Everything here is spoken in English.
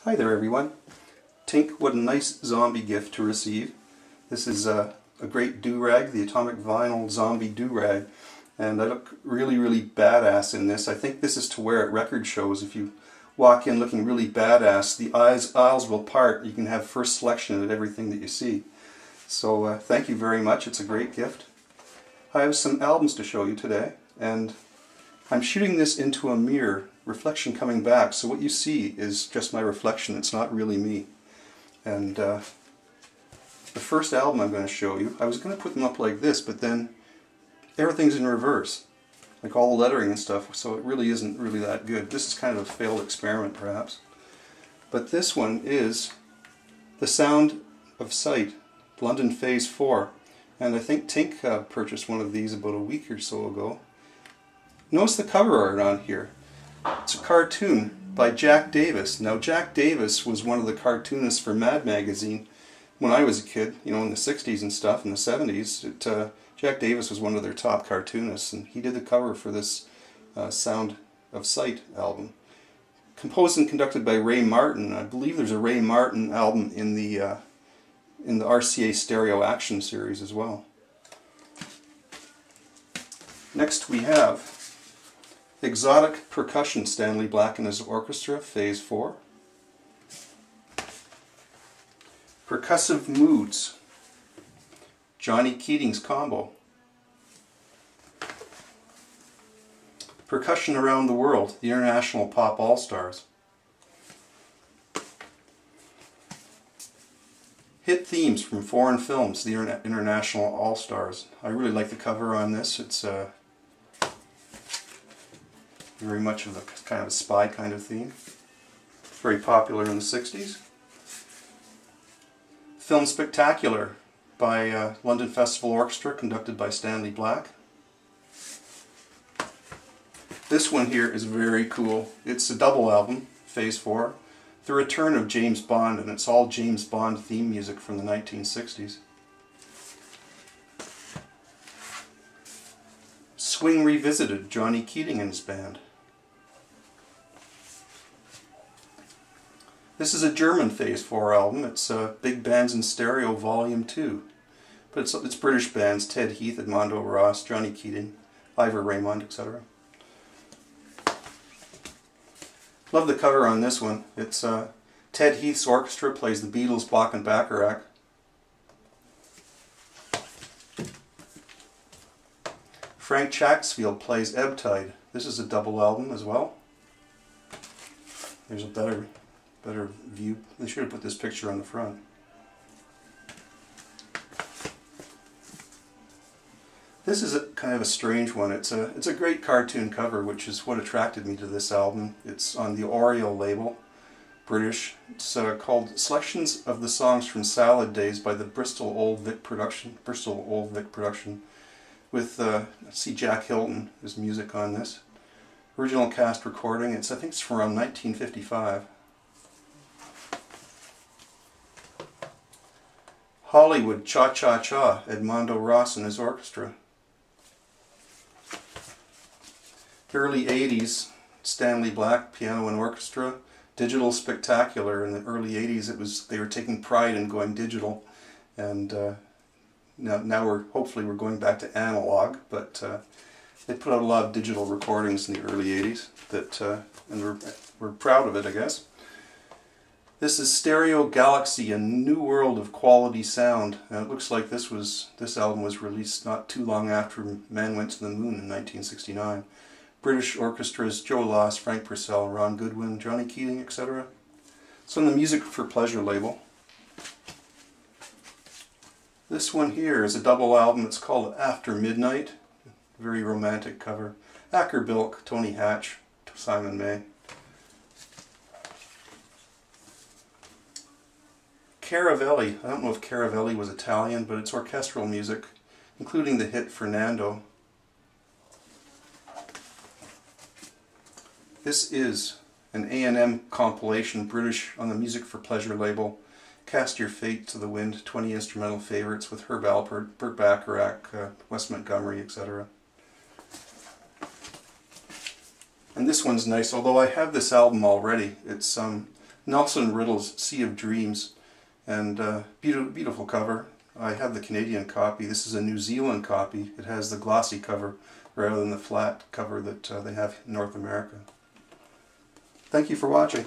Hi there everyone. Tink, what a nice zombie gift to receive. This is a great do-rag, the atomic vinyl zombie do-rag, and I look really badass in this. I think this is to wear at record shows. If you walk in looking really badass, the aisles will part. You can have first selection at everything that you see. So thank you very much. It's a great gift. I have some albums to show you today, and I'm shooting this into a mirror, reflection coming back, so what you see is just my reflection. It's not really me. And the first album I'm going to show you, I was going to put them up like this, but then everything's in reverse, like all the lettering and stuff, so it really isn't really that good. This is kind of a failed experiment perhaps. But this one is The Sound of Sight, London Phase 4, and I think Tink purchased one of these about a week or so ago. Notice the cover art on here. It's a cartoon by Jack Davis. Now Jack Davis was one of the cartoonists for Mad Magazine when I was a kid, you know, in the 60s and stuff, in the 70s. Jack Davis was one of their top cartoonists, and he did the cover for this Sound of Sight album. Composed and conducted by Ray Martin. I believe there's a Ray Martin album in the RCA Stereo Action series as well. Next we have Exotic Percussion, Stanley Black and His Orchestra, Phase 4. Percussive Moods, Johnny Keating's Combo. Percussion Around the World, the International Pop All-Stars. Hit Themes from Foreign Films, the International All-Stars. I really like the cover on this. It's very much of a kind of a spy kind of theme. Very popular in the 60s. Film Spectacular by London Festival Orchestra, conducted by Stanley Black. This one here is very cool. It's a double album, Phase 4. The Return of James Bond, and it's all James Bond theme music from the 1960s. Swing Revisited, Johnny Keating and his band. This is a German Phase 4 album. It's Big Bands in Stereo Volume 2. But it's British bands, Ted Heath, Edmondo Ross, Johnny Keating, Ivor Raymond, etc. Love the cover on this one. It's Ted Heath's orchestra plays the Beatles' Bach and Bacharach. Frank Chatsfield plays Ebb Tide. This is a double album as well. There's a better view. They should have put this picture on the front. This is kind of a strange one. It's a great cartoon cover, which is what attracted me to this album. It's on the Oriole label, British. It's called Selections of the Songs from Salad Days by the Bristol Old Vic Production, with see Jack Hilton, his music on this. Original cast recording. I think it's from around 1955. Hollywood Cha-Cha-Cha, Edmondo Ross and his orchestra. Early 80s, Stanley Black, piano and orchestra. Digital Spectacular. In the early 80s, they were taking pride in going digital, and now hopefully we're going back to analog. But they put out a lot of digital recordings in the early 80s and we're proud of it, I guess. This is Stereo Galaxy, a new world of quality sound. And it looks like this album was released not too long after Man Went to the Moon in 1969. British orchestras: Joe Loss, Frank Purcell, Ron Goodwin, Johnny Keating, etc. It's on the Music for Pleasure label. This one here is a double album. It's called After Midnight. Very romantic cover. Acker Bilk, Tony Hatch, Simon May. Caravelli. I don't know if Caravelli was Italian, but it's orchestral music, including the hit Fernando. This is an A&M compilation, British, on the Music for Pleasure label. Cast Your Fate to the Wind, 20 instrumental favorites with Herb Alpert, Burt Bacharach, Wes Montgomery, etc. And this one's nice, although I have this album already. It's Nelson Riddle's Sea of Dreams, and beautiful cover. I have the Canadian copy. This is a New Zealand copy. It has the glossy cover rather than the flat cover that they have in North America. Thank you for watching.